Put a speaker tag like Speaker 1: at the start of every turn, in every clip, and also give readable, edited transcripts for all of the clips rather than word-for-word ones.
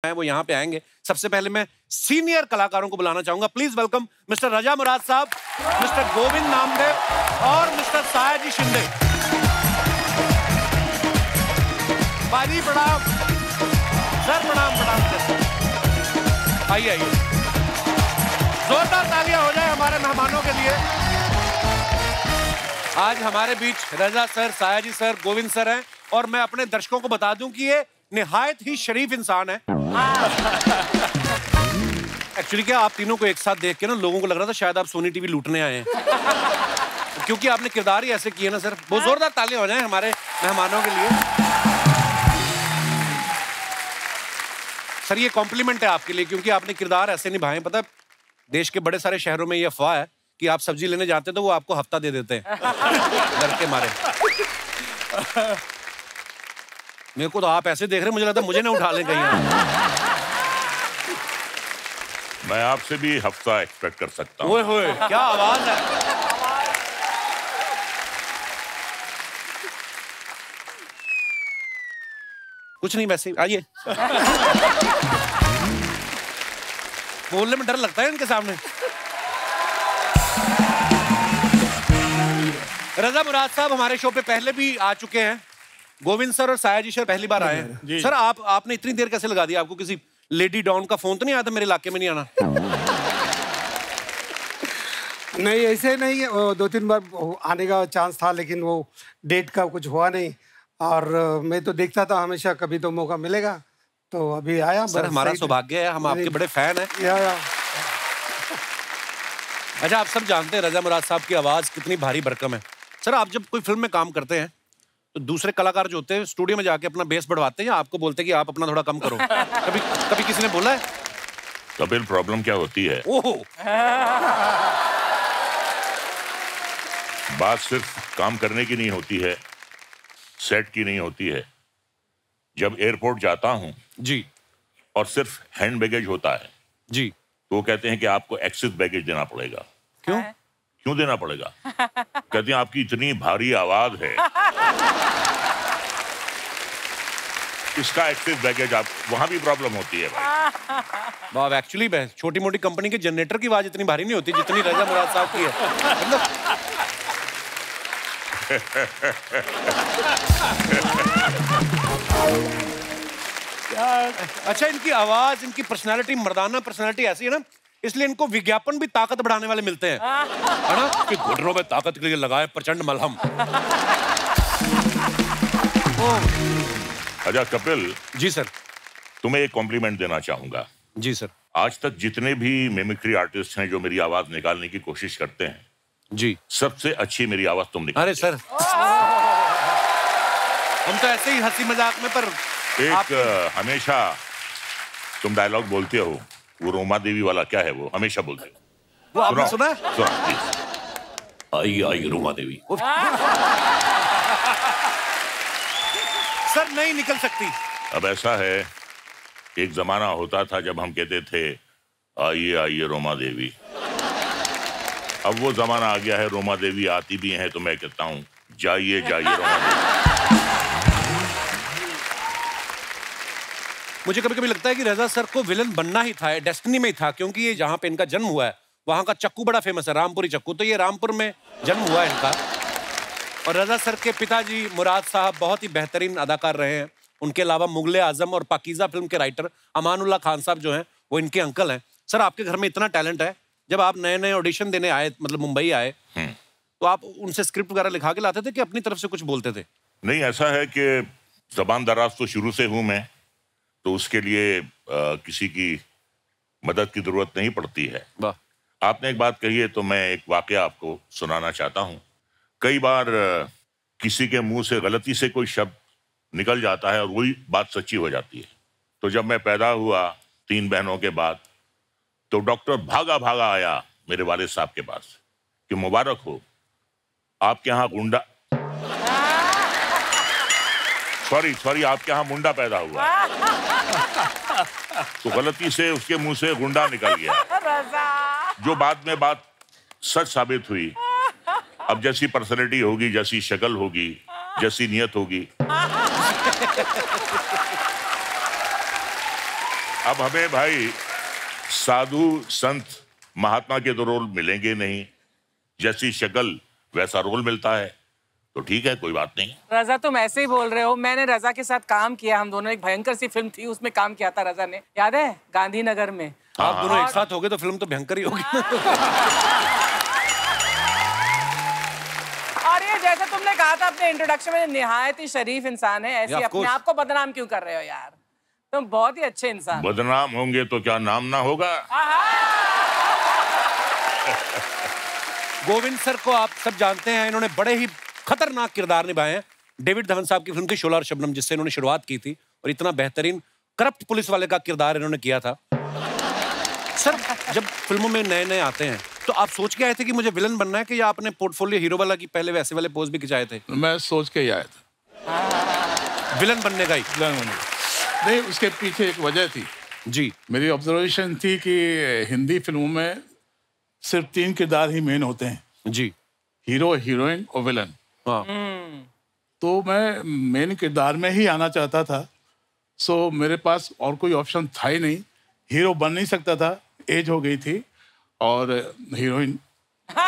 Speaker 1: हैं वो यहाँ पे आएंगे। सबसे पहले मैं सीनियर कलाकारों को बुलाना चाहूंगा। प्लीज वेलकम मिस्टर रजा मुराद साहब, मिस्टर गोविंद नामदेव और मिस्टर सायाजी शिंदे। बाजी प्रणाम सर, प्रणाम प्रणाम। आइए आइए, जोरदार तालियां हो जाए हमारे मेहमानों के लिए। आज हमारे बीच Raza sir, Sayaji sir, Govind sir हैं और मैं अपने दर्शकों को बता दूं कि ये निहायत ही शरीफ इंसान है। एक्चुअली क्या, आप तीनों को एक साथ देख के ना लोगों को लग रहा था शायद आप सोनी टीवी लूटने आए हैं, क्योंकि आपने किरदार ही ऐसे किए ना सर। बहुत जोरदार तालियां हो जाए हमारे मेहमानों के लिए। सर ये कॉम्प्लीमेंट है आपके लिए, क्योंकि आपने किरदार ऐसे निभाए। पता है देश के बड़े सारे शहरों में ये अफवाह है कि आप सब्जी लेने जाते तो वो आपको हफ्ता दे देते हैं डर के मारे। मेरे को तो आप ऐसे देख रहे, मुझे लगता है मुझे ना उठा लें कहीं।
Speaker 2: मैं आपसे भी हफ्ता एक्सपेक्ट कर सकता हूँ।
Speaker 1: ओए होए, क्या आवाज है। कुछ नहीं, वैसे आइए। बोलने में डर लगता है इनके सामने। रजा मुराद साहब हमारे शो पे पहले भी आ चुके हैं। गोविंद सर और सायाजी सर पहली बार आए हैं। सर आपने इतनी देर कैसे लगा दी? आपको किसी लेडी डॉन का फोन तो नहीं आया था मेरे इलाके में नहीं आना?
Speaker 3: नहीं ऐसे नहीं, वो 2-3 बार आने का चांस था, लेकिन वो डेट का कुछ हुआ नहीं। और मैं तो देखता था हमेशा, कभी तो मौका मिलेगा, तो अभी आया।
Speaker 1: सर हमारा सौभाग्य है, हम आपके बड़े फैन हैं। अच्छा, आप सब जानते हैं रजा मुराद साहब की आवाज कितनी भारी भरकम है। सर आप जब कोई फिल्म में काम करते हैं तो दूसरे कलाकार जो होते हैं स्टूडियो में जाके अपना बेस बढ़वाते हैं या आपको बोलते हैं कि आप अपना थोड़ा कम करो? कभी किसी ने बोला है?
Speaker 2: कपिल, प्रॉब्लम क्या होती है,
Speaker 1: ओहो,
Speaker 2: बात सिर्फ काम करने की नहीं होती है, सेट की नहीं होती है। जब एयरपोर्ट जाता हूँ
Speaker 1: जी
Speaker 2: और सिर्फ हैंड बैगेज होता है
Speaker 1: जी,
Speaker 2: तो वो कहते हैं कि आपको एक्सेस बैगेज देना पड़ेगा।
Speaker 1: क्यों
Speaker 2: क्यों देना पड़ेगा? कहते हैं आपकी इतनी भारी आवाज है, इसका एक्सेस बैगेज। आप वहां भी प्रॉब्लम होती है भाई।
Speaker 1: वाह, एक्चुअली छोटी मोटी कंपनी के जनरेटर की आवाज इतनी भारी नहीं होती जितनी रजा मुराद साहब की है। मतलब अच्छा, इनकी आवाज, इनकी पर्सनालिटी, मर्दाना पर्सनालिटी ऐसी है ना, इसलिए इनको विज्ञापन भी ताकत बढ़ाने वाले मिलते हैं, है ना, कि घुटनों में ताकत के लिए लगाए प्रचंड मलहम।
Speaker 2: अच्छा कपिल
Speaker 1: जी सर,
Speaker 2: तुम्हें एक कॉम्प्लीमेंट देना चाहूंगा।
Speaker 1: जी सर।
Speaker 2: आज तक जितने भी मिमिक्री आर्टिस्ट हैं जो मेरी आवाज निकालने की कोशिश करते हैं
Speaker 1: जी,
Speaker 2: सबसे अच्छी मेरी आवाज तुम निकाल।
Speaker 1: अरे सर, हम तो ऐसे ही हंसी मजाक में, पर
Speaker 2: एक हमेशा तुम डायलॉग बोलते हो, वो रोमा देवी वाला क्या है, वो हमेशा बोलते हो।
Speaker 1: वो आपने सुना?
Speaker 2: आई आई रोमा देवी।
Speaker 1: सर नहीं निकल सकती।
Speaker 2: अब ऐसा है, एक जमाना होता था जब हम कहते थे आइए आइए रोमा देवी। अब वो जमाना आ गया है, रोमा देवी आती भी हैं तो मैं कहता हूँ जाइए जाइए रोमा देवी।
Speaker 1: मुझे कभी कभी लगता है कि रजा सर को विलन बनना ही था, डेस्टिनी में ही था, क्योंकि ये जहाँ पे इनका जन्म हुआ है वहाँ का चक्कू बड़ा फेमस है, रामपुरी चक्कू। तो ये रामपुर में जन्म हुआ है इनका। और रजा सर के पिताजी मुराद साहब बहुत ही बेहतरीन अदाकार रहे हैं। उनके अलावा मुगले आजम और पाकीज़ा फिल्म के राइटर अमानुल्लाह खान साहब जो हैं वो इनके अंकल हैं। सर आपके घर में इतना टैलेंट है, जब आप नए नए ऑडिशन देने आए, मतलब मुंबई आए, तो आप उनसे स्क्रिप्ट वगैरह लिखा के लाते थे कि अपनी तरफ से कुछ बोलते थे?
Speaker 2: नहीं, ऐसा है कि जबान दराज तो शुरू से हूं मैं, तो उसके लिए किसी की मदद की जरूरत नहीं पड़ती है। आपने एक बात कही है तो मैं एक वाकया आपको सुनाना चाहता हूं। कई बार किसी के मुंह से गलती से कोई शब्द निकल जाता है और वही बात सच्ची हो जाती है। तो जब मैं पैदा हुआ 3 बहनों के बाद, तो डॉक्टर भागा भागा आया मेरे वालिद साहब के पास कि मुबारक हो, आपके यहाँ गुंडा, सॉरी आपके यहाँ मुंडा पैदा हुआ। तो गलती से उसके मुंह से गुंडा निकल गया, जो बाद में बात सच साबित हुई। अब जैसी पर्सनैलिटी होगी, जैसी शक्ल होगी, जैसी नियत होगी। अब हमें भाई साधु संत महात्मा के तो रोल मिलेंगे नहीं, जैसी शक्ल वैसा रोल मिलता है, तो ठीक है, कोई बात नहीं।
Speaker 4: रजा तुम ऐसे ही बोल रहे हो, मैंने रजा के साथ काम किया, हम दोनों एक भयंकर सी फिल्म थी उसमें काम किया था रजा ने, याद है, गांधीनगर में।
Speaker 1: आप दोनों एक साथ हो गए तो फिल्म तो भयंकर ही होगी।
Speaker 4: और ये जैसे तुमने कहा था अपने इंट्रोडक्शन में, निहायत ही शरीफ इंसान है, ऐसे अपने आप को बदनाम क्यों कर रहे हो यार? तुम बहुत ही अच्छे इंसान।
Speaker 2: बदनाम होंगे तो क्या नाम ना होगा?
Speaker 1: गोविंद सर को आप सब जानते हैं, इन्होंने बड़े ही खतरनाक किरदार निभाए हैं। डेविड धवन साहब की फिल्म थी शोला और शबनम, जिससे इन्होंने शुरुआत की थी, और इतना बेहतरीन करप्ट पुलिस वाले का किरदार इन्होंने किया था। सर, जब फिल्मों में नए नए आते हैं तो आप सोच के आए थे कि मुझे विलन बनना है, कि या आपने पोर्टफोलियो हीरो वाला की पहले वैसे वाले पोज भी खिंचाए थे?
Speaker 5: मैं सोच के ही आया था
Speaker 1: विलन बनने का ही।
Speaker 5: विलन बनने का नहीं, उसके पीछे एक वजह थी
Speaker 1: जी।
Speaker 5: मेरी ऑब्जर्वेशन थी कि हिंदी फिल्मों में सिर्फ 3 किरदार ही मेन होते हैं
Speaker 1: जी,
Speaker 5: हीरो, हीरोइन और विलन।
Speaker 1: हाँ।
Speaker 5: तो मैं मेन किरदार में ही आना चाहता था, सो मेरे पास और कोई ऑप्शन था ही नहीं। हीरो बन नहीं सकता था, एज हो गई थी, और हीरोइन
Speaker 4: वो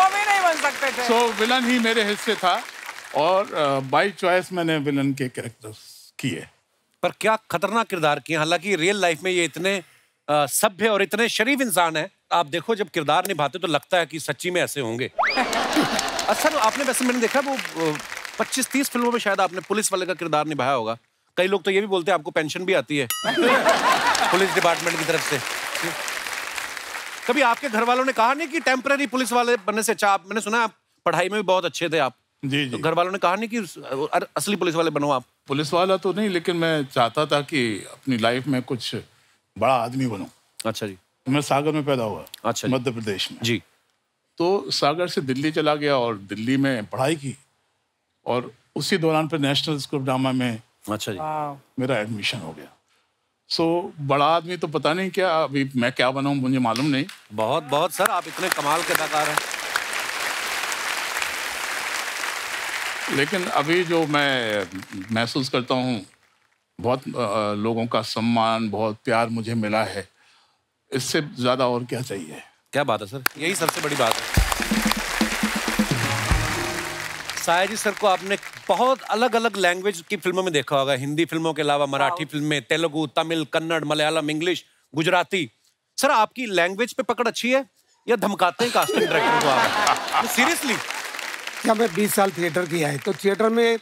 Speaker 4: भी नहीं बन सकते थे।
Speaker 5: सो विलन ही मेरे हिस्से था, और बाय चॉइस मैंने विलन के कैरेक्टर्स किए।
Speaker 1: पर क्या खतरनाक किरदार किए। हालांकि रियल लाइफ में ये इतने सभ्य और इतने शरीफ इंसान है, आप देखो जब किरदार निभाते तो लगता है कि सच्ची में ऐसे होंगे। अच्छा, तो आपने वैसे मैंने देखा वो 25-30 फिल्मों में शायद आपने पुलिस वाले का किरदार निभाया होगा। कई लोग तो ये भी बोलते हैं आपको पेंशन भी आती है पुलिस डिपार्टमेंट की तरफ से। कभी आपके घर वालों ने कहा नहीं कि टेम्पररी पुलिस वाले बनने से अच्छा, मैंने सुना आप पढ़ाई में भी बहुत अच्छे थे आप?
Speaker 5: जी जी।
Speaker 1: तो घर वालों ने कहा नहीं कि असली पुलिस वाले बनो आप?
Speaker 5: पुलिस वाला तो नहीं, लेकिन मैं चाहता था कि अपनी लाइफ में कुछ बड़ा आदमी बनूं।
Speaker 1: अच्छा जी।
Speaker 5: मैं सागर में पैदा हुआ।
Speaker 1: अच्छा,
Speaker 5: मध्य प्रदेश में
Speaker 1: जी।
Speaker 5: तो सागर से दिल्ली चला गया और दिल्ली में पढ़ाई की, और उसी दौरान पे नेशनल स्कूल ऑफ ड्रामा में
Speaker 1: अच्छा जी
Speaker 5: मेरा एडमिशन हो गया। सो बड़ा आदमी तो पता नहीं क्या, अभी मैं क्या बनाऊं मुझे मालूम नहीं।
Speaker 1: बहुत बहुत सर, आप इतने कमाल के अदाकार हैं।
Speaker 5: लेकिन अभी जो मैं महसूस करता हूँ, बहुत लोगों का सम्मान, बहुत प्यार मुझे मिला है, इससे ज़्यादा और क्या चाहिए?
Speaker 1: क्या बात है सर, यही सबसे बड़ी बात है। साया जी सर को आपने बहुत अलग अलग लैंग्वेज की फिल्मों में देखा होगा, हिंदी फिल्मों के अलावा मराठी फिल्म में, तेलुगु, तमिल, कन्नड़, मलयालम, इंग्लिश, गुजराती। सर, आपकी लैंग्वेज पे पकड़ अच्छी है या धमकाते हैं कास्टिंग डायरेक्टर को आप? सीरियसली?
Speaker 3: क्या मैं 20 साल थिएटर किया है, तो थिएटर में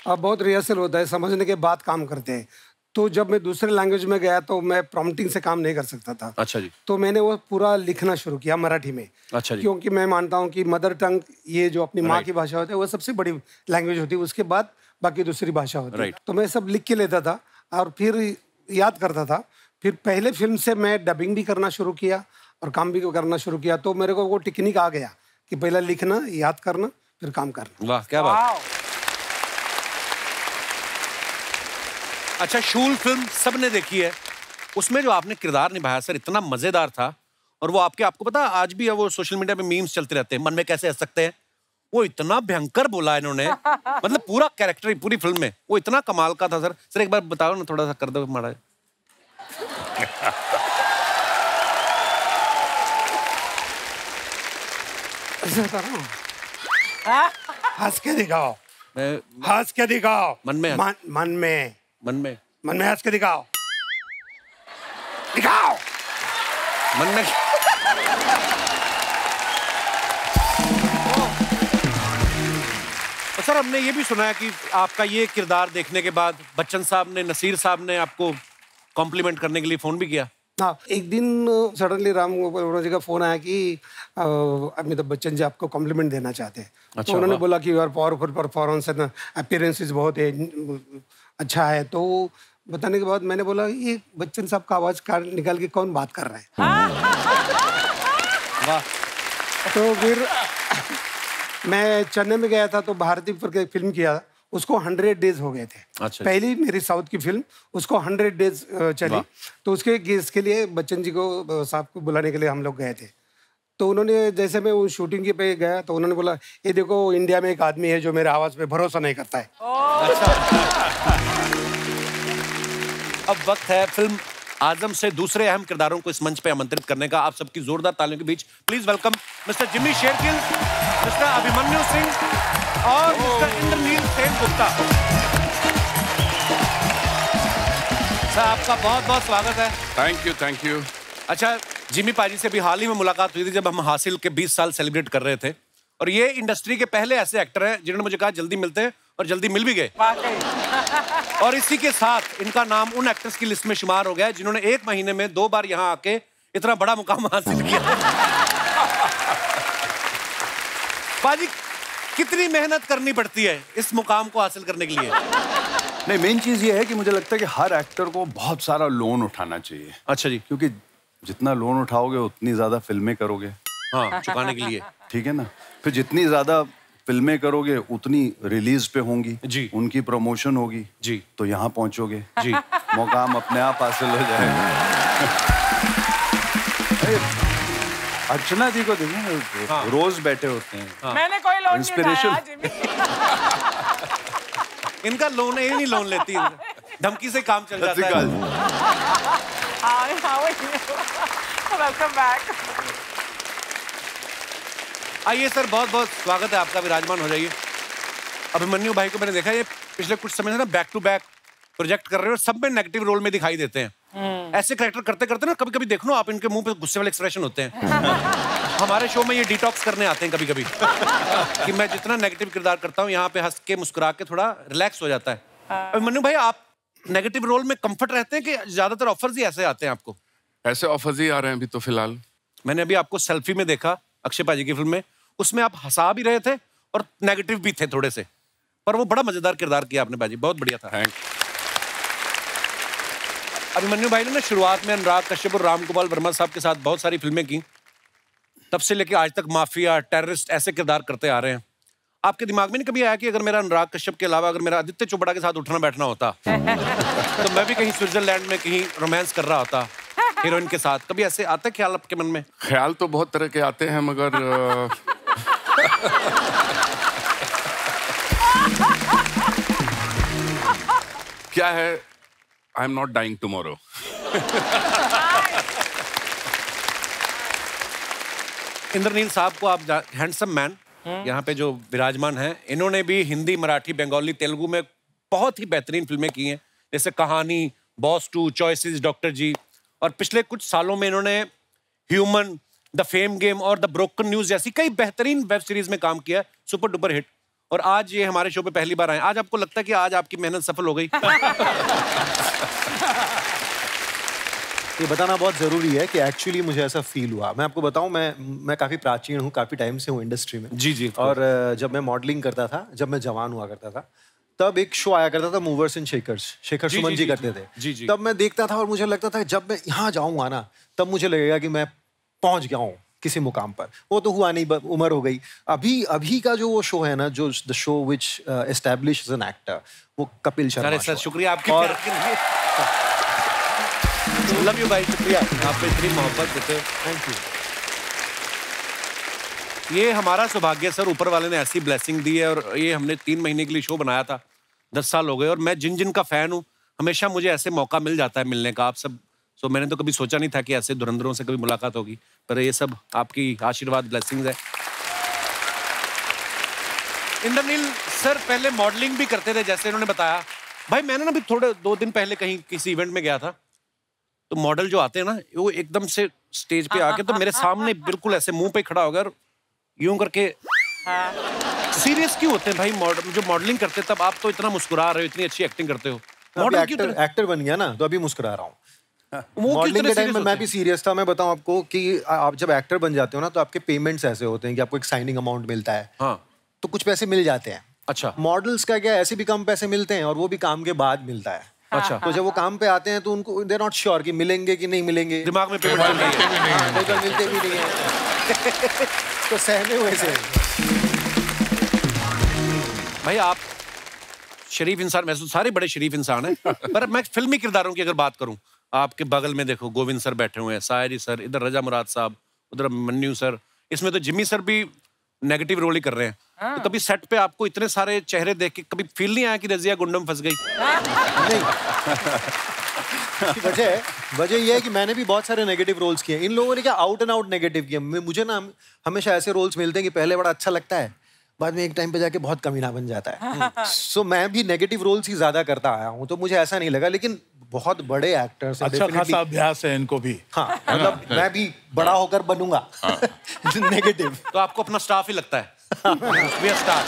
Speaker 3: बहुत रिहर्सल होता है, समझने के बाद काम करते हैं। तो जब मैं दूसरे लैंग्वेज में गया तो मैं प्रॉम्प्टिंग से काम नहीं कर सकता था।
Speaker 1: अच्छा जी।
Speaker 3: तो मैंने वो पूरा लिखना शुरू किया मराठी में।
Speaker 1: अच्छा जी।
Speaker 3: क्योंकि मैं मानता हूँ कि मदर टंग, ये जो अपनी माँ की भाषा होती है, वो सबसे बड़ी लैंग्वेज होती है, उसके बाद बाकी दूसरी भाषा होती है। तो मैं सब लिख के लेता था और फिर याद करता था। फिर पहले फिल्म से मैं डबिंग भी करना शुरू किया और काम भी करना शुरू किया, तो मेरे को वो टेक्निक आ गया कि पहले लिखना, याद करना, फिर काम करना।
Speaker 1: वाह, क्या बात। अच्छा, शूल फिल्म सबने देखी है, उसमें जो आपने किरदार निभाया सर इतना मजेदार था, और वो आपको पता आज भी है, वो सोशल मीडिया पे मीम्स चलते रहते हैं, मन में कैसे हंस सकते हैं। वो इतना भयंकर बोला इन्होंने, मतलब पूरा कैरेक्टर पूरी फिल्म में वो इतना कमाल का था सर। सर एक बार बताओ ना, थोड़ा सा कर दो माड़ा।
Speaker 3: ऐसे बता रहा हूँ, हंस के दिखाओ, हंस के दिखाओ, मन में हंस के दिखाओ, दिखाओ
Speaker 1: मन में। तो सर हमने ये भी सुना है कि आपका ये किरदार देखने के बाद बच्चन साहब ने, नसीर साहब ने आपको कॉम्प्लीमेंट करने के लिए फोन भी किया।
Speaker 3: हाँ, एक दिन सडनली राम गोपाल जी का फोन आया कि अमिताभ बच्चन जी आपको कॉम्प्लीमेंट देना चाहते हैं। अच्छा, तो उन्होंने बोला कि यार पावरफुल परफॉर्मेंस है ना, अपीयरेंसेस बहुत है, अच्छा है। तो बताने के बाद मैंने बोला ये बच्चन साहब का आवाज निकाल के कौन बात कर रहा है। वाह। तो फिर मैं चेन्नई में गया था, तो भारतीय पर फिल्म किया, उसको 100 डेज हो गए थे। अच्छा। पहली मेरी साउथ की फिल्म, उसको 100 डेज चली। तो उसके लिए बच्चन जी को साहब को बुलाने के लिए हम लोग गए थे। तो उन्होंने, जैसे मैं वो शूटिंग के पे गया, तो उन्होंने बोला ये देखो इंडिया में एक आदमी है जो मेरे आवाज पे भरोसा नहीं करता है। अच्छा।
Speaker 1: अब वक्त है फिल्म आजम से दूसरे अहम किरदारों को इस मंच पे आमंत्रित करने का। आप सबकी जोरदार तालियों के बीच please welcome Mister Jimmy Shergill, Mister Abhimanyu Singh और Mister Indraneil Sengupta. Sir आपका बहुत बहुत स्वागत है।
Speaker 6: Thank you.
Speaker 1: अच्छा, जिमी पाजी से भी हाल ही में मुलाकात हुई थी जब हम हासिल के 20 साल सेलिब्रेट कर रहे थे, और ये इंडस्ट्री के पहले ऐसे एक्टर हैं जिन्होंने मुझे कहा जल्दी मिलते हैं, और जल्दी मिल भी गए। और इसी के साथ इनका नाम उन एक्टर्स की लिस्ट में शुमार हो गया है जिन्होंने 1 महीने में 2 बार यहाँ आके इतना बड़ा मुकाम हासिल किया। पाजी, कितनी मेहनत करनी पड़ती है इस मुकाम को हासिल करने के लिए?
Speaker 6: नहीं, मेन चीज ये है कि मुझे लगता है कि हर एक्टर को बहुत सारा लोन उठाना चाहिए।
Speaker 1: अच्छा जी।
Speaker 6: क्योंकि जितना लोन उठाओगे उतनी ज्यादा फिल्में करोगे।
Speaker 1: हाँ, चुकाने के लिए।
Speaker 6: ठीक है ना। फिर जितनी ज्यादा फिल्में करोगे उतनी रिलीज पे होंगी
Speaker 1: जी,
Speaker 6: उनकी प्रमोशन होगी
Speaker 1: जी,
Speaker 6: तो यहाँ पहुंचोगे
Speaker 1: जी,
Speaker 6: मुकाम अपने आप हासिल हो जाएगा। अर्चना जी को देखिए, हाँ, रोज बैठे होते हैं।
Speaker 4: हाँ। मैंने कोई लोन
Speaker 6: इंस्पिरेशन।
Speaker 1: इनका लोन है, नहीं लोन लेती है, धमकी से काम चल जाता है।
Speaker 4: Welcome back.
Speaker 1: आइए सर, बहुत बहुत स्वागत है आपका, विराजमान हो जाइए। अभिमन्यु भाई को मैंने देखा ये पिछले कुछ समय से ना बैक टू बैक प्रोजेक्ट कर रहे हैं और सब में नेगेटिव रोल में दिखाई देते हैं। ऐसे कैरेक्टर करते करते ना कभी कभी देखो आप इनके मुंह पे गुस्से वाले एक्सप्रेशन होते हैं। हमारे शो में ये डिटॉक्स करने आते हैं कभी कभी कि मैं जितना नेगेटिव किरदार करता हूँ यहाँ पे हंस के मुस्कुरा के थोड़ा रिलैक्स हो जाता है। अभिमन्यु भाई, आप नेगेटिव रोल में कंफर्ट रहते हैं कि ज्यादातर ऑफर्स ही ऐसे आते हैं आपको?
Speaker 7: ऐसे ऑफर्स ही आ रहे हैं अभी तो फिलहाल।
Speaker 1: मैंने अभी आपको सेल्फी में देखा अक्षय पाजी की फिल्म में, उसमें आप हंसा भी रहे थे और नेगेटिव भी थे थोड़े से, पर वो बड़ा मजेदार किरदार किया आपने पाजी, बहुत बढ़िया था। अभिमन्यु भाई ने ना शुरुआत में अनुराग कश्यप और रामगोपाल वर्मा साहब के साथ बहुत सारी फिल्में की, तब से लेके आज तक माफिया, टेररिस्ट ऐसे किरदार करते आ रहे हैं। आपके दिमाग में नहीं कभी आया कि अगर मेरा अनुराग कश्यप के अलावा अगर मेरा आदित्य चोपड़ा के साथ उठना बैठना होता तो मैं भी कहीं स्विट्जरलैंड में कहीं रोमांस कर रहा होता हीरोइन के साथ? कभी ऐसे आता है ख्याल आपके मन में?
Speaker 7: ख्याल तो बहुत तरह के आते हैं, मगर क्या है, I am not dying tomorrow.
Speaker 1: Indranil साहब को आप हैंडसम मैन यहाँ पे जो विराजमान हैं, इन्होंने भी हिंदी, मराठी, बंगाली, तेलुगु में बहुत ही बेहतरीन फिल्में की हैं, जैसे कहानी, बॉस 2, चॉइसेस, डॉक्टर जी, और पिछले कुछ सालों में इन्होंने ह्यूमन, द फेम गेम और द ब्रोकन न्यूज जैसी कई बेहतरीन वेब सीरीज में काम किया, सुपर डुपर हिट। और आज ये हमारे शो पे पहली बार आए। आज आपको लगता है कि आज आपकी मेहनत सफल हो गई?
Speaker 8: ये बताना बहुत ज़रूरी है कि एक्चुअली मुझे ऐसा फील हुआ। मैं आपको बताऊं, मैं काफ़ी प्राचीन हूँ, काफ़ी टाइम से हूँ इंडस्ट्री में।
Speaker 1: जी जी।
Speaker 8: और जब मैं मॉडलिंग करता था, जब मैं जवान हुआ करता था, तब एक शो आया करता था movers and shakers, Shekhar Suman ji करते थे।
Speaker 1: जी जी।
Speaker 8: तब मैं देखता था और मुझे लगता था जब मैं यहाँ जाऊँगा ना, तब मुझे लगेगा कि मैं पहुँच गया हूँ किसी मुकाम पर। वो तो हुआ नहीं, उम्र हो गई। अभी का जो वो शो है ना, जो the show which establish an actor, वो कपिल शर्मा।
Speaker 1: सर शुक्रिया आपकी प्यार के लिए। लव यू भाई, शुक्रिया आप पे इतनी मोहब्बत देते हो।
Speaker 8: Thank you.
Speaker 1: ये हमारा सौभाग्य सर, ऊपर वाले ने ऐसी ब्लेसिंग दी है, और ये हमने 3 महीने के लिए शो बनाया था, 10 साल हो गए, और मैं जिन का फैन हूँ हमेशा मुझे ऐसे मौका मिल जाता है मिलने का आप सब। सो मैंने तो कभी सोचा नहीं था कि ऐसे धुरंधरों से कभी मुलाकात होगी, पर ये सब आपकी आशीर्वाद, ब्लेसिंग्स है। इंद्रनील सर पहले मॉडलिंग भी करते थे जैसे इन्होंने बताया। भाई मैंने ना भी थोड़े 2 दिन पहले कहीं किसी इवेंट में गया था, तो मॉडल जो आते हैं ना, वो एकदम से स्टेज पे आके तो मेरे सामने बिल्कुल ऐसे मुंह पे खड़ा होकर यूं करके सीरियस क्यों होते हैं भाई? जो मॉडलिंग करते तब आप तो इतना मुस्कुरा रहे हो, इतनी अच्छी एक्टिंग करते हो।
Speaker 8: मॉडल एक्टर बन गया ना, तो अभी मुस्कुरा रहा हूँ। मॉडलिंग के टाइम में मैं भी सीरियस था। मैं बताऊं आपको कि आप जब एक्टर बन जाते हो ना, तो आपके पेमेंट्स ऐसे होते हैं कि आपको एक साइनिंग अमाउंट मिलता है।
Speaker 1: हाँ।
Speaker 8: तो कुछ पैसे मिल जाते हैं।
Speaker 1: अच्छा।
Speaker 8: मॉडल्स का क्या, ऐसे भी कम पैसे मिलते हैं, और वो भी काम के बाद मिलता है।
Speaker 1: अच्छा।
Speaker 8: तो जब वो काम पे आते हैं तो उनको दे नॉट श्योर कि मिलेंगे कि नहीं मिलेंगे,
Speaker 1: दिमाग में पेमेंट
Speaker 8: मिलते भी नहीं है। तो सहमे हुए से।
Speaker 1: भाई आप शरीफ इंसान, वैसे सारे बड़े शरीफ इंसान हैं, पर मैं फिल्मी किरदारों की अगर बात करूं, आपके बगल में देखो गोविंद सर बैठे हुए हैं, सायरी सर, इधर रजा मुराद साहब, उधर मन्नू सर, इसमें तो जिमी सर भी नेगेटिव रोल ही कर रहे हैं। तो कभी सेट पे आपको इतने सारे चेहरे देख के कभी फील नहीं आया कि रजिया गुंडम फंस गई?
Speaker 8: नहीं। वजह ये है कि मैंने भी बहुत सारे नेगेटिव रोल्स किए। इन लोगों ने क्या आउट एंड आउट नेगेटिव किए। मुझे ना हमेशा ऐसे रोल्स मिलते हैं कि पहले बड़ा अच्छा लगता है, बाद में एक टाइम पे जाके बहुत कमीना बन जाता है। सो मैं भी नेगेटिव रोल्स ही ज्यादा करता आया हूँ, तो मुझे ऐसा नहीं लगा। लेकिन बहुत बड़े एक्टर्स हैं,
Speaker 5: अच्छा खासा अभ्यास है इनको भी।
Speaker 8: हाँ, मतलब मैं भी बड़ा होकर बनूंगा नेगेटिव।
Speaker 1: तो आपको अपना स्टाफ ही लगता है? We are star.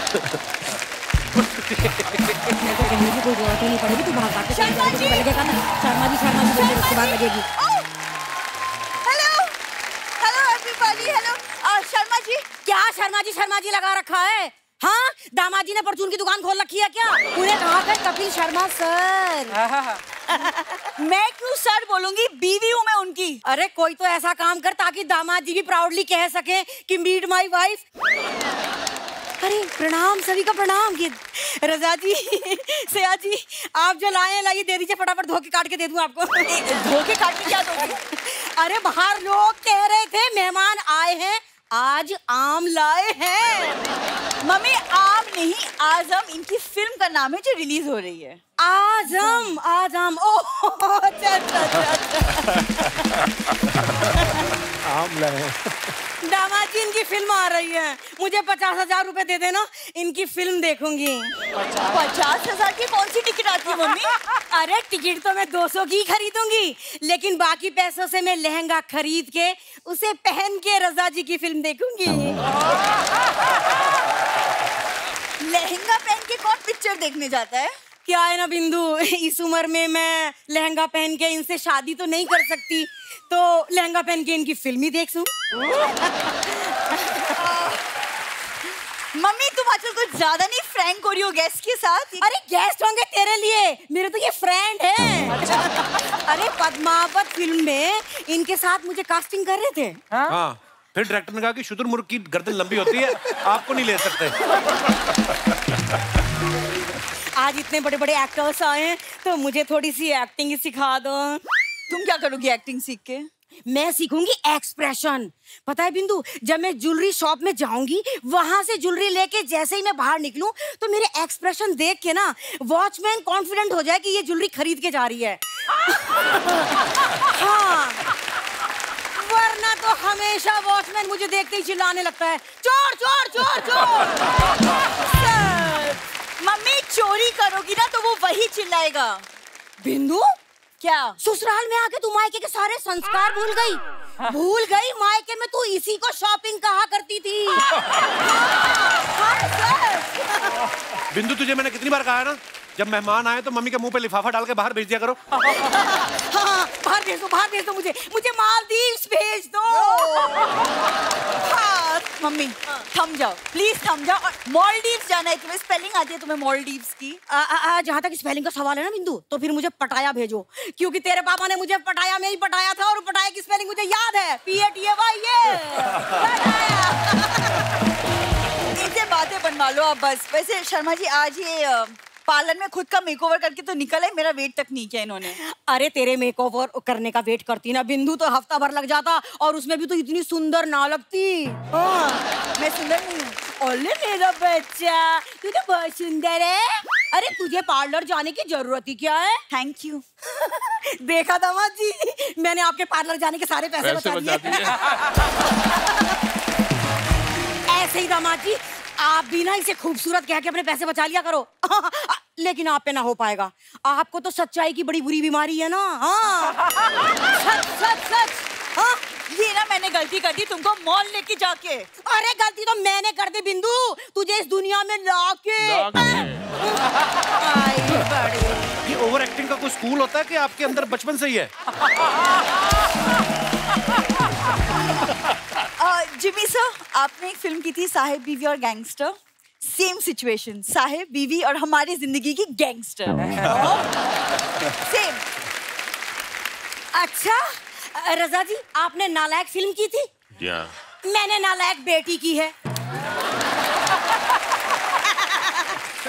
Speaker 9: कोई जरूरत नहीं पड़ेगी, तू बाहर जाके लगेगा ना। शर्मा जी बोलते उसके बाद लगेगी।
Speaker 10: Hello hello everybody, hello Sharma ji.
Speaker 9: क्या शर्मा जी लगा रखा है? हाँ, दामाद जी ने परचून की दुकान खोल रखी है क्या? उन्हें कहा था कपिल शर्मा सर।
Speaker 10: मैं क्यों सर बोलूंगी, बीवी हूँ मैं उनकी।
Speaker 9: अरे कोई तो ऐसा काम कर ताकि दामाद जी भी प्राउडली कह सके कि मीट माय वाइफ। अरे प्रणाम, सभी का प्रणाम। ये रजा जी, सया जी, आप जो लाए लाइए दे दीजिए, फटाफट धो के काट के दे दूं आपको।
Speaker 10: धो के काट के क्या दोगे?
Speaker 9: अरे बाहर लोग कह रहे थे मेहमान आए हैं, आज आम लाए हैं।
Speaker 10: मम्मी आम नहीं, आजम इनकी फिल्म का नाम है जो रिलीज हो रही है।
Speaker 9: आजम ओह अच्छा।
Speaker 8: आम लाए।
Speaker 9: दामाद जी इनकी फिल्म आ रही है, मुझे 50,000 रुपए दे देना, इनकी फिल्म देखूंगी।
Speaker 10: 50,000 की कौन सी टिकट आती है मम्मी?
Speaker 9: अरे टिकट तो मैं 200 की खरीदूंगी, लेकिन बाकी पैसों से मैं लहंगा खरीद के उसे पहन के रजा जी की फिल्म देखूंगी।
Speaker 10: लहंगा पहन के कौन पिक्चर देखने जाता है?
Speaker 9: क्या है ना बिंदु, इस उम्र में मैं लहंगा पहन के इनसे शादी तो नहीं कर सकती, तो लहंगा पहन के इनकी फिल्म ही देख लूं।
Speaker 10: मम्मी तुम आजकल कुछ ज्यादा नहीं फ्रैंक हो रही हो गेस्ट के साथ।
Speaker 9: अरे गेस्ट होंगे तेरे लिए, मेरे तो ये फ्रेंड है। अरे पद्मावत फिल्म में इनके साथ मुझे कास्टिंग कर रहे थे।
Speaker 1: हाँ, फिर डायरेक्टर ने कहा कि शुतुरमुर्ग की गर्दन लंबी होती है, आपको नहीं ले सकते।
Speaker 9: आज इतने बड़े बड़े एक्टर्स आए हैं, तो मुझे थोड़ी सी एक्टिंग ही सिखा दो।
Speaker 10: तुम क्या करोगी एक्टिंग सीख के?
Speaker 9: मैं सीखूंगी एक्सप्रेशन। पता है बिंदु, जब मैं ज्वेलरी शॉप में जाऊंगी, वहां से ज्वेलरी लेके जैसे ही मैं बाहर निकलूं, तो मेरे एक्सप्रेशन देख के ना वॉचमैन कॉन्फिडेंट हो जाए कि ये ज्वेलरी खरीद के जा रही है। हाँ, वरना तो हमेशा वॉचमैन मुझे देखते ही चिल्लाने लगता है, चोर चोर चोर चोर।
Speaker 10: मम्मी चोरी करोगी ना तो वो वही चिल्लाएगा।
Speaker 9: बिंदु
Speaker 10: क्या?
Speaker 9: ससुराल में आके तू मायके के सारे संस्कार भूल गई? भूल गई? मायके में तू इसी को शॉपिंग कहा करती थी।
Speaker 1: बिंदु तुझे मैंने कितनी बार कहा है ना, जब मेहमान आए तो मम्मी के मुंह पे लिफाफा डाल के बाहर भेज दिया करो।
Speaker 9: हाँ, बाहर भेज दो मुझे मालदीव्स भेज दो।
Speaker 10: हाँ, मम्मी थम जाओ प्लीज, थम जाओ। और मालदीव्स जाना है तुम्हें? स्पेलिंग आती है तुम्हें मालदीव्स की?
Speaker 9: जहाँ तक स्पेलिंग का सवाल है ना बिंदु, तो फिर मुझे पटाया भेजो, क्योंकि तेरे पापा ने मुझे पटाया में ही पटाया था, और पटाया की स्पेलिंग मुझे याद है, PATAY।
Speaker 10: इनसे बातें बनवा लो आप बस। वैसे शर्मा जी आज ये पार्लर में खुद का मेकओवर करके तो निकल है, मेरा वेट तक नहीं किया इन्होंने।
Speaker 9: अरे तेरे मेकओवर करने का वेट करती ना बिंदु तो हफ्ता भर लग जाता, और उसमें भी तो इतनी सुंदर ना लगती।
Speaker 10: हाँ, मैं सुंदर नहीं हूँ।
Speaker 9: ओले मेरा बच्चा, तू तो बहुत सुंदर है। अरे तुझे पार्लर जाने की जरूरत ही क्या है?
Speaker 10: Thank you.
Speaker 9: देखा दामाद जी, मैंने आपके पार्लर जाने के सारे पैसे बचा दिए। ऐसे ही दामाद जी, आप भी ना इसे खूबसूरत कह के अपने पैसे बचा लिया करो। लेकिन आप पे ना हो पाएगा, आपको तो सच्चाई की बड़ी बुरी बीमारी है ना। हाँ। सच।
Speaker 10: हाँ, ये ना मैंने गलती कर दी तुमको मॉल लेके जाके।
Speaker 9: अरे गलती तो मैंने कर दी बिंदु, तुझे इस दुनिया में लाके।
Speaker 1: ये ओवर एक्टिंग का कोई स्कूल होता है कि आपके अंदर बचपन से ही है?
Speaker 10: जिमी सर, आपने एक फिल्म की थी साहेब बीवी और गैंगस्टर। सेम सिचुएशन, साहेब बीवी और हमारी जिंदगी की गैंगस्टर। सेम।
Speaker 9: अच्छा रजा जी, आपने नालायक फिल्म की थी? मैंने नालायक बेटी की है।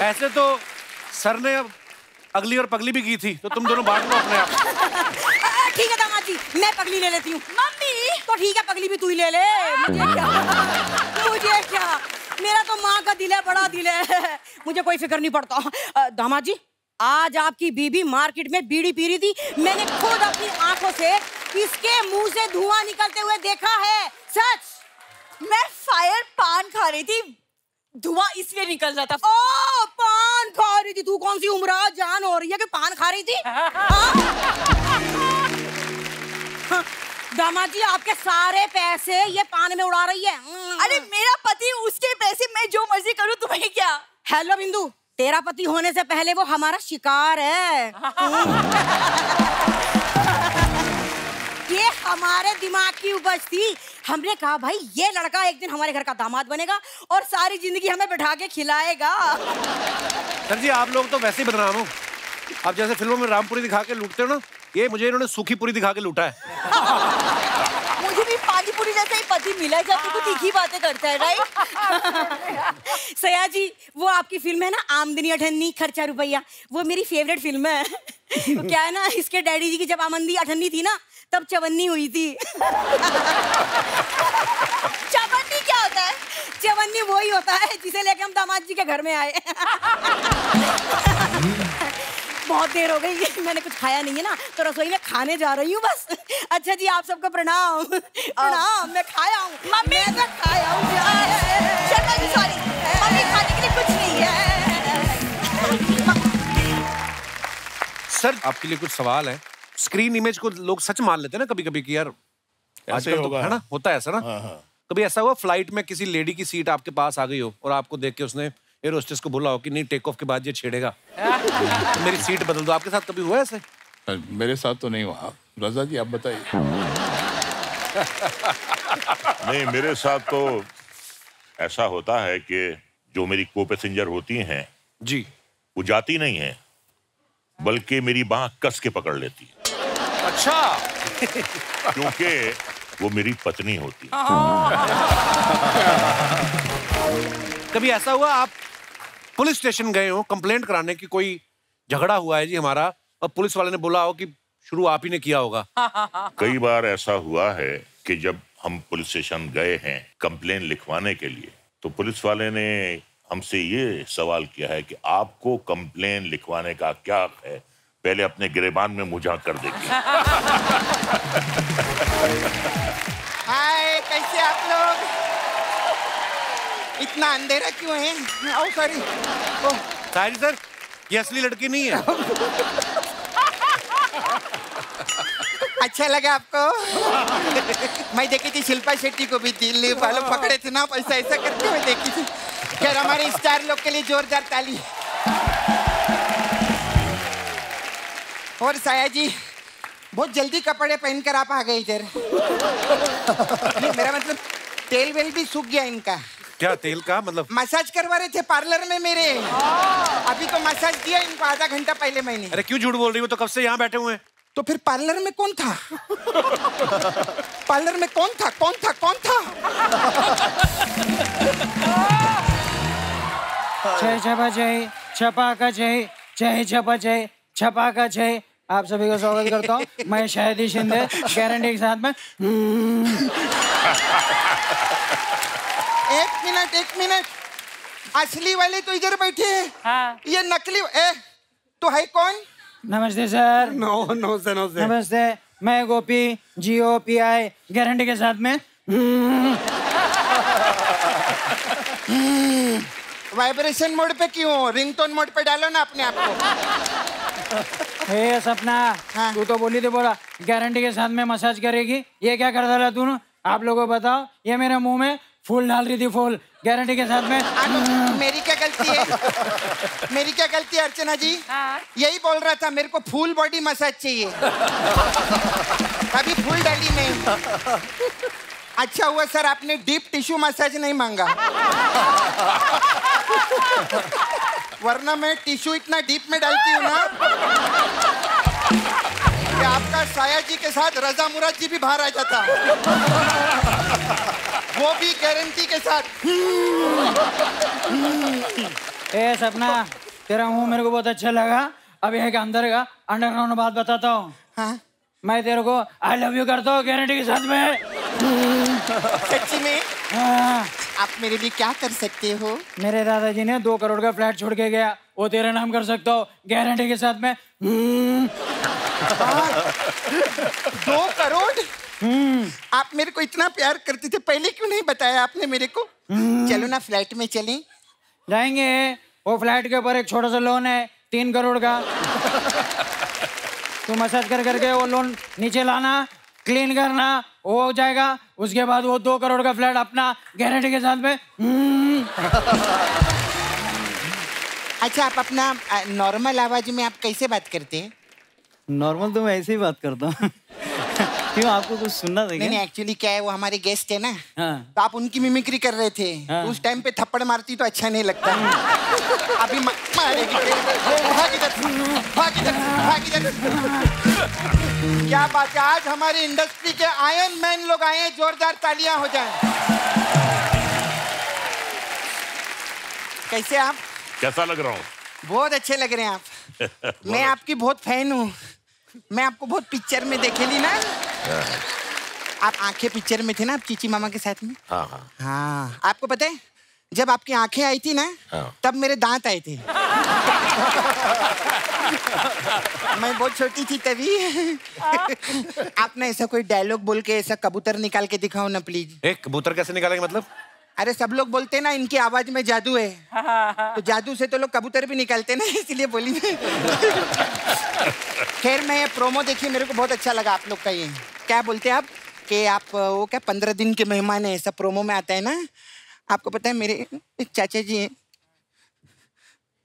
Speaker 1: ऐसे तो सर ने अगली और पगली भी की थी, तो तुम दोनों बांट लो अपने आप।
Speaker 9: ठीक है दामाद जी, मैं पगली ले लेती हूँ।
Speaker 10: मम्मी
Speaker 9: तो ठीक है, पगली भी तू ही ले ले। मुझे क्या, मेरा तो माँ का दिल है, बड़ा दिल है, मुझे कोई फिक्र नहीं पड़ता। दामाद जी, आज आपकी बीबी मार्केट में बीड़ी पी रही थी, मैंने खुद अपनी आंखों से इसके मुंह से धुआं निकलते हुए देखा है। सच।
Speaker 10: मैं फायर पान खा रही थी, धुआं इसलिए निकल रहा था।
Speaker 9: ओ, पान खा रही थी तू? कौन सी उम्र जान हो रही है कि पान खा रही थी? दामाद जी, आपके सारे पैसे ये पान में उड़ा रही है।
Speaker 10: अरे मेरा पति, उसके पैसे मैं जो मर्जी करूं, तुम्हें क्या?
Speaker 9: हेलो बिंदु, तेरा पति होने से पहले वो हमारा शिकार है। ये हमारे दिमाग की उपज थी। हमने कहा भाई ये लड़का एक दिन हमारे घर का दामाद बनेगा और सारी जिंदगी हमें बैठा के खिलाएगा।
Speaker 1: सर जी, आप लोग तो वैसे ही बदनाम हो। आप जैसे फिल्मों में रामपुरी दिखा के लूटते हो ना, ये मुझे इन्होंने सूखी पूरी दिखा के लूटा है।
Speaker 10: मुझे भी पानी पूरी जैसा ही पति मिला है, जब तू तीखी बातें करता है, राइट?
Speaker 9: सया जी, वो आपकी फिल्म है ना आमदनी अठन्नी खर्चा रुपया, वो मेरी फेवरेट फिल्म है। क्या है ना, इसके डैडी जी की जब आमदनी अठन्नी थी ना, तब चवन्नी हुई थी।
Speaker 10: चवन्नी क्या होता है?
Speaker 9: चवन्नी वही होता है जिसे लेके हम दामाद जी के घर में आए। बहुत देर हो गई, मैंने कुछ खाया नहीं है ना, तो रसोई में खाने जा रही हूँ बस। अच्छा जी, आप सबको प्रणाम। प्रणाम। मैं खाया हूँ मम्मी, मैं खाया हूँ।
Speaker 10: सॉरी मम्मी, खाने के लिए कुछ नहीं है।
Speaker 1: सर, आपके लिए कुछ सवाल है। स्क्रीन इमेज को लोग सच मान लेते हैं ना कभी कभी कि यार आजकल तो है ना, होता है ऐसा ना। कभी ऐसा हुआ फ्लाइट में किसी लेडी की सीट आपके पास आ गई हो और आपको देख के उसने एयर होस्टेस को बोला हो कि नहीं, टेक ऑफ के बाद ये छेड़ेगा, तो मेरी सीट बदल दो? आपके साथ कभी हुआ ऐसे?
Speaker 5: मेरे साथ तो नहीं हुआ। रजा जी, आप बताइए।
Speaker 2: नहीं, मेरे साथ तो ऐसा होता है कि जो मेरी को पैसेंजर होती हैं
Speaker 1: जी,
Speaker 2: वो जाती नहीं है, बल्कि मेरी बांह कस के पकड़ लेती है।
Speaker 1: अच्छा।
Speaker 2: क्योंकि वो मेरी पत्नी होती है।
Speaker 1: कभी ऐसा हुआ आप पुलिस स्टेशन गए हो कंप्लेंट कराने की, कोई झगड़ा हुआ है जी हमारा, और पुलिस वाले ने बोला हो कि शुरू आप ही ने किया होगा?
Speaker 2: कई बार ऐसा हुआ है कि जब हम पुलिस स्टेशन गए हैं कंप्लेन लिखवाने के लिए, तो पुलिस वाले ने हमसे ये सवाल किया है कि आपको कंप्लेन लिखवाने का क्या है, पहले अपने गिरेबान में मुँह झाँक कर देखिए।
Speaker 11: हाय, कैसे आप लोग? इतना अंधेरा क्यों है? ओ सॉरी।
Speaker 1: साहिल सर, ये असली लड़की नहीं है।
Speaker 11: अच्छा लगा आपको? मैं देखी थी शिल्पा शेट्टी को भी, दिल्ली वालों पकड़े थे ना, ऐसा ऐसा करते हुए देखी थी। खैर, हमारे स्टार लोग के लिए जोरदार ताली। और साया जी, बहुत जल्दी कपड़े पहनकर आप आ गए इधर। मेरा मतलब तेल वेल भी सूख गया इनका।
Speaker 1: क्या तेल का मतलब?
Speaker 11: मसाज करवा रहे थे पार्लर में मेरे, अभी तो मसाज दिया इनको आधा घंटा पहले मैंने।
Speaker 1: अरे क्यों झूठ बोल रही हो? तो कब से यहाँ बैठे हुए हैं।
Speaker 11: तो फिर पार्लर में कौन था? पार्लर में कौन था? कौन था? कौन था?
Speaker 12: जय छपा जय छपा का जय, जय छपा जय छपा का जय। आप सभी का स्वागत करता हूँ। मैं शाहिदी शिंदे, गारंटी के साथ में।
Speaker 11: एक मिनट, असली वाले तो इधर बैठे हैं। हाँ। ये नकली तो है कौन?
Speaker 12: नमस्ते सर।
Speaker 3: नमस्ते।
Speaker 12: नमस्ते, मैं गोपी, GOPI, गारंटी के साथ में।
Speaker 11: वाइब्रेशन मोड पे क्यों? रिंगटोन मोड पे डालो ना अपने आप को।
Speaker 12: हे सपना, हाँ। तू तो बोली थी बोला गारंटी के साथ में मसाज करेगी, ये क्या कर डाला तू? आप लोगों को बताओ, ये मेरे मुंह में फूल डाल रही थी, फूल गारंटी के साथ में।
Speaker 11: मेरी क्या गलती है? मेरी क्या गलती है अर्चना जी? यही बोल रहा था, मेरे को फुल बॉडी मसाज चाहिए। अभी फुल डाली नहीं। अच्छा हुआ सर आपने डीप टिश्यू मसाज नहीं मांगा, वरना मैं टिश्यू इतना डीप में डालती हूँ ना कि आपका साया जी के साथ रजा मुराद जी भी बाहर आ जाता, वो भी गारंटी के साथ।
Speaker 12: ए सपना, तेरा मुंह मेरे को बहुत अच्छा लगा। अब एक अंदर का अंडरग्राउंड बात बताता हूँ। हाँ? मैं तेरे को आई लव यू करता हूँ गारंटी के साथ में।
Speaker 11: सच्ची में?
Speaker 12: हाँ।
Speaker 11: आप मेरे लिए क्या कर सकते हो?
Speaker 12: मेरे दादाजी ने 2 करोड़ का फ्लैट छोड़ के गया, वो तेरे नाम कर सकता हूँ गारंटी के साथ में।
Speaker 11: 2 करोड़? आप मेरे को इतना प्यार करते थे, पहले क्यों नहीं बताया आपने मेरे को? चलो ना फ्लैट में चलें।
Speaker 12: जाएंगे। वो फ्लैट के ऊपर एक छोटा सा लोन है 3 करोड़ का। तू मसाज कर करके वो लोन नीचे लाना, क्लीन करना, वो हो जाएगा। उसके बाद वो 2 करोड़ का फ्लैट अपना गारंटी के साथ में।
Speaker 11: अच्छा, आप अपना नॉर्मल आवाज में आप कैसे बात करते हैं?
Speaker 12: नॉर्मल तो मैं ऐसे ही बात करता हूँ। क्यों, आपको कुछ सुनना था क्या?
Speaker 11: नहीं, एक्चुअली क्या है, वो हमारे गेस्ट है ना।
Speaker 12: हाँ।
Speaker 11: तो आप उनकी मिमिक्री कर रहे थे।
Speaker 12: हाँ।
Speaker 11: तो उस टाइम पे थप्पड़ मारती तो अच्छा नहीं लगता। अभी मारेगी। भाग इधर, भाग इधर, भाग इधर। क्या बात है, आज हमारी इंडस्ट्री के आयरन मैन लोग आए हैं, जोरदार तालियां हो जाएं। कैसे आप?
Speaker 2: कैसा लग रहा हूँ?
Speaker 11: बहुत अच्छे लग रहे हैं आप। मैं आपकी बहुत फैन हूँ। मैं आपको बहुत पिक्चर में देखेली ना। आप आंखें पिक्चर में थे ना, आप चीची मामा के साथ में। हाँ, आपको पता है जब आपकी आंखें आई थी ना, तब मेरे दांत आए थे। मैं बहुत छोटी थी तभी। आपने ऐसा कोई डायलॉग बोल के ऐसा कबूतर निकाल के दिखाओ ना प्लीज।
Speaker 1: एक कबूतर कैसे निकालेंगे मतलब?
Speaker 11: अरे सब लोग बोलते हैं ना इनकी आवाज में जादू है, तो जादू से तो लोग कबूतर भी निकालते हैं ना, इसलिए बोली। खैर, मैं ये प्रोमो देखी, मेरे को बहुत अच्छा लगा आप लोग का। ये क्या बोलते हैं आप कि आप वो क्या 15 दिन के मेहमान है, ऐसा प्रोमो में आता है ना। आपको पता है मेरे एक चाचा जी हैं,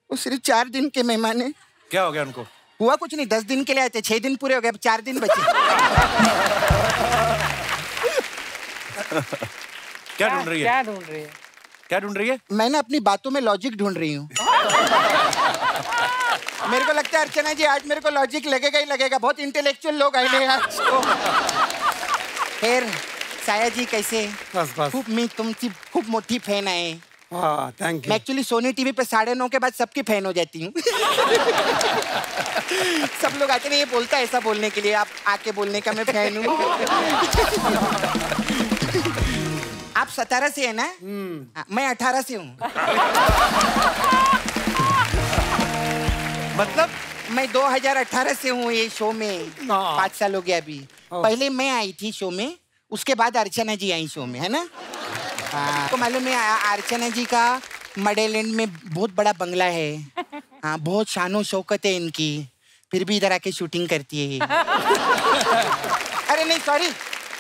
Speaker 11: वो सिर्फ 4 दिन के मेहमान है।
Speaker 1: क्या हो गया उनको?
Speaker 11: हुआ कुछ नहीं, 10 दिन के लिए आए थे, 6 दिन पूरे हो गए, अब 4 दिन बचे।
Speaker 1: क्या ढूंढ रही है?
Speaker 4: क्या ढूंढ रही है?
Speaker 1: क्या ढूंढ रही है?
Speaker 11: मैं ना अपनी बातों में लॉजिक ढूंढ रही हूँ। मेरे को लगता है अर्चना जी आज मेरे को लॉजिक लगेगा ही लगेगा। बहुत इंटेलेक्चुअल लोग आए हैं आज को। खैर, साया जी कैसे?
Speaker 3: बस बस।
Speaker 11: खूब मी तुमची खूब मोटी फैन आहे।
Speaker 3: हाँ, थैंक यू।
Speaker 11: मैं एक्चुअली सोनी टीवी पे 9:30 के बाद सबकी फैन हो जाती हूँ। सब लोग आते नहीं, ये बोलता है ऐसा बोलने के लिए, आप आके बोलने का मैं फैन हूँ। आप 17 से है ना? मैं 18 से हूँ।
Speaker 1: मतलब
Speaker 11: मैं 2018 से हूँ ये शो में। 5 साल हो गया अभी। पहले मैं आई थी शो में, उसके बाद अर्चना जी आई शो में, है ना? आपको मालूम है अर्चना जी का मडेलैंड में बहुत बड़ा बंगला है। हाँ, बहुत शानो शौकत है इनकी, फिर भी इधर आके शूटिंग करती है। अरे नहीं, सॉरी,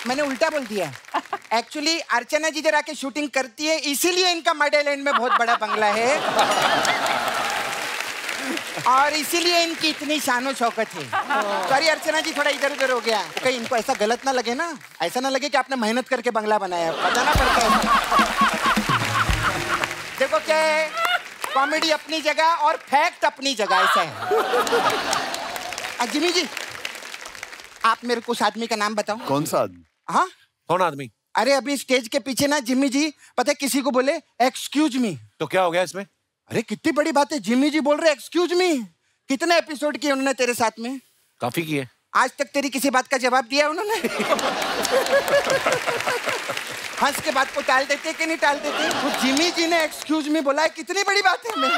Speaker 11: मैंने उल्टा बोल दिया। एक्चुअली अर्चना जी इधर आके शूटिंग करती है, इसीलिए इनका मडेलैंड में बहुत बड़ा बंगला है, और इसीलिए इनकी इतनी शानो शौकत है। सॉरी अर्चना जी, थोड़ा इधर उधर हो गया। कहीं इनको ऐसा गलत ना लगे ना, ऐसा ना लगे कि आपने मेहनत करके बंगला बनाया, बताना पड़ता है। देखो क्या है, कॉमेडी अपनी जगह और फैक्ट अपनी जगह, ऐसा है। जिमी जी, आप मेरे को उस आदमी का नाम बताओ।
Speaker 6: कौन सा आदमी?
Speaker 11: हाँ,
Speaker 1: कौन आदमी?
Speaker 11: अरे अभी स्टेज के पीछे ना जिमी जी, पता है किसी को बोले एक्सक्यूज मी,
Speaker 1: तो क्या हो गया इसमें?
Speaker 11: अरे कितनी बड़ी बात है, जिमी जी बोल रहे एक्सक्यूज मी। कितने एपिसोड किए उन्होंने तेरे साथ में?
Speaker 1: काफी किए।
Speaker 11: आज तक तेरी किसी बात का जवाब दिया उन्होंने? हंस के बात को टाल देते कि नहीं टाल देते? तो जिमी जी ने एक्सक्यूज मी बोला है, कितनी बड़ी बात है। मैं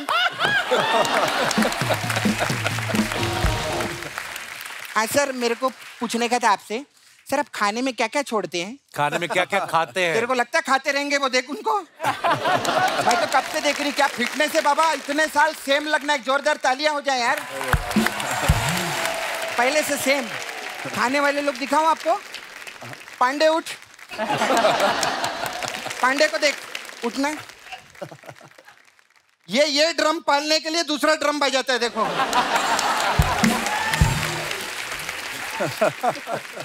Speaker 11: हाँ सर, मेरे को पूछने का था आपसे, सर आप खाने में क्या क्या छोड़ते हैं?
Speaker 1: खाने में क्या क्या खाते हैं?
Speaker 11: तेरे को लगता है खाते रहेंगे वो, देख उनको। भाई तो कब से देख रही, क्या फिटनेस है बाबा, इतने साल सेम लगना। एक जोरदार तालियां हो जाए यार, पहले से सेम। खाने वाले लोग दिखाऊं आपको? पांडे उठ, पांडे को देख, उठना। ये ड्रम पालने के लिए दूसरा ड्रम बजाता है, देखो।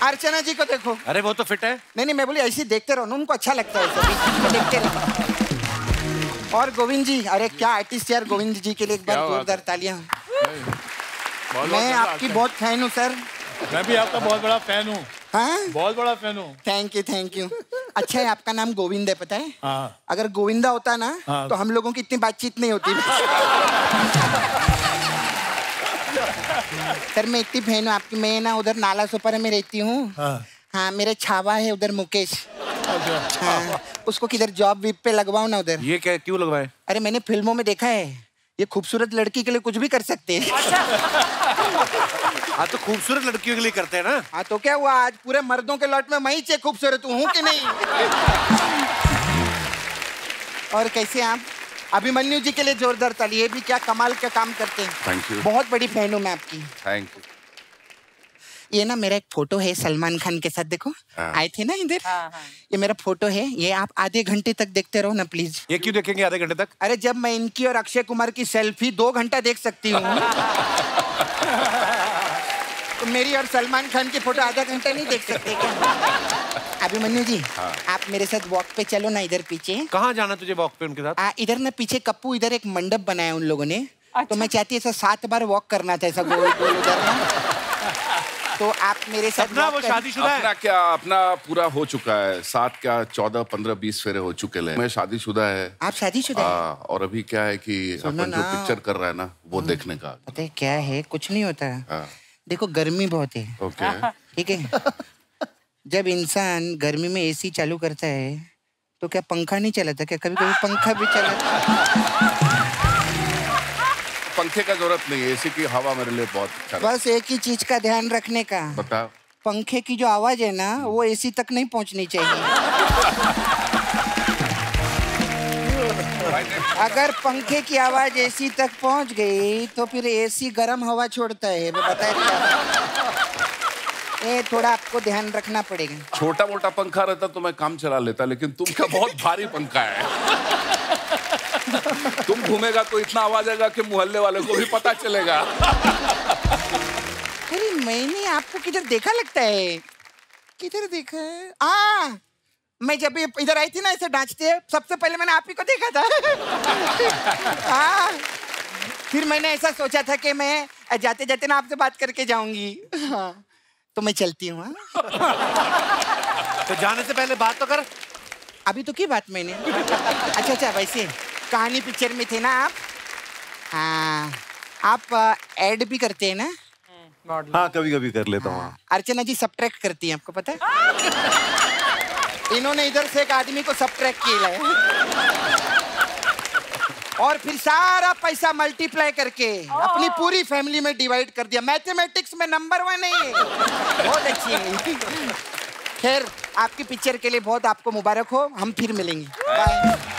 Speaker 11: अर्चना जी को देखो।
Speaker 1: अरे वो तो फिट है।
Speaker 11: नहीं, मैं बोली ऐसे देखते रहो ना, उनको अच्छा लगता है, देखते रहो। और गोविंद जी, अरे क्या आर्टिस्ट यार, गोविंद जी के लिए एक बार जोरदार तालियां। मैं आपकी बहुत फैन हूँ सर।
Speaker 5: मैं भी आपका बहुत बड़ा फैन हूँ।
Speaker 11: हाँ,
Speaker 5: बहुत बड़ा फैन हूँ।
Speaker 11: Thank you. अच्छा है, आपका नाम गोविंद है, पता है?
Speaker 5: हाँ।
Speaker 11: अगर गोविंदा होता ना, तो हम लोगों की इतनी बातचीत नहीं होती। सर मैं इतनी फैन हूँ आपकी। मैं ना उधर नाला सोपारा में रहती हूँ। हाँ, मेरे छावा है उधर मुकेश। हाँ, उसको किधर जॉब वीप पे लगवाओ ना उधर।
Speaker 1: ये क्या, क्यों लगवाए?
Speaker 11: अरे मैंने फिल्मों में देखा है, ये खूबसूरत लड़की के लिए कुछ भी कर सकते हैं।
Speaker 1: हाँ तो खूबसूरत लड़कियों के लिए करते हैं ना।
Speaker 11: हाँ तो क्या हुआ, आज पूरे मर्दों के लॉट में मैं ही खूबसूरत हूँ कि नहीं? और कैसे आप? अभिमन्यु जी के लिए जोरदार ताली, ये भी क्या कमाल का काम करते हैं।
Speaker 7: Thank you.
Speaker 11: बहुत बड़ी फैन हूँ मैं आपकी।
Speaker 7: Thank you.
Speaker 11: ये ना मेरा एक फोटो है सलमान खान के साथ, देखो आए थे ना इधर। ये मेरा फोटो है, ये आप आधे घंटे तक देखते रहो ना प्लीज।
Speaker 1: ये क्यों देखेंगे आधे घंटे तक?
Speaker 11: अरे जब मैं इनकी और अक्षय कुमार की सेल्फी 2 घंटा देख सकती हूँ तो मेरी और सलमान खान की फोटो आधा घंटा नहीं देख सकते क्या? अभिमन्यु जी, आप मेरे साथ वॉक पे चलो ना, इधर पीछे।
Speaker 1: कहाँ जाना तुझे वॉक पे उनके साथ?
Speaker 11: इधर ना पीछे कप्पू, इधर एक मंडप बनाया उन लोगों ने। तो मैं चाहती ऐसा 7 बार वॉक करना था, ऐसा गोल गोल उधर ना। तो आप मेरे साथ
Speaker 1: वो शादीशुदा है?
Speaker 7: अपना क्या, अपना पूरा हो चुका है। 7 क्या 14 15 20 फेरे हो चुके हैं। मैं शादीशुदा है।
Speaker 11: आप शादीशुदा है?
Speaker 7: और अभी क्या है कि अपन जो पिक्चर कर रहा है ना, वो देखने का।
Speaker 11: पता है क्या है, कुछ नहीं होता है। देखो गर्मी बहुत है,
Speaker 7: ओके
Speaker 11: ठीक है। जब इंसान गर्मी में एसी चालू करता है तो क्या पंखा नहीं चलाता क्या? कभी कभी पंखा भी चलाता।
Speaker 7: पंखे का जरूरत नहीं है, एसी की हवा मेरे लिए बहुत अच्छा है।
Speaker 11: बस एक ही चीज का ध्यान रखने का।
Speaker 7: बता।
Speaker 11: पंखे की जो आवाज है ना, वो एसी तक नहीं पहुंचनी चाहिए। अगर पंखे की आवाज एसी तक पहुंच गई तो फिर एसी गर्म हवा छोड़ता है, ये थोड़ा आपको ध्यान रखना पड़ेगा।
Speaker 7: छोटा मोटा पंखा रहता तो मैं काम चला लेता, लेकिन तुम क्या बहुत भारी पंखा है। तुम घूमेगा तो इतना आवाज आएगा कि मोहल्ले वाले को भी पता चलेगा।
Speaker 11: अरे मैंने आपको किधर देखा लगता है, किधर देखा है? मैं जब इधर आई थी ना ऐसे नाचते, सबसे पहले मैंने आप ही को देखा था। फिर मैंने ऐसा सोचा था कि मैं जाते जाते ना आपसे बात करके जाऊंगी। तो मैं चलती हूँ।
Speaker 1: तो जाने से पहले बात तो कर।
Speaker 11: अभी तो की बात मैंने। अच्छा वैसे कहानी पिक्चर में थे ना आप? हाँ, आप एड भी करते हैं ना?
Speaker 8: हाँ कभी कभी कर लेता हूँ।
Speaker 11: अर्चना जी सब्ट्रैक्ट करती हैं, आपको पता है? इन्होंने इधर से एक आदमी को सब्ट्रैक्ट किया है और फिर सारा पैसा मल्टीप्लाई करके अपनी पूरी फैमिली में डिवाइड कर दिया। मैथमेटिक्स में नंबर 1 है ये, बहुत अच्छी है। खैर आपकी पिक्चर के लिए बहुत आपको मुबारक हो, हम फिर मिलेंगे। बाय।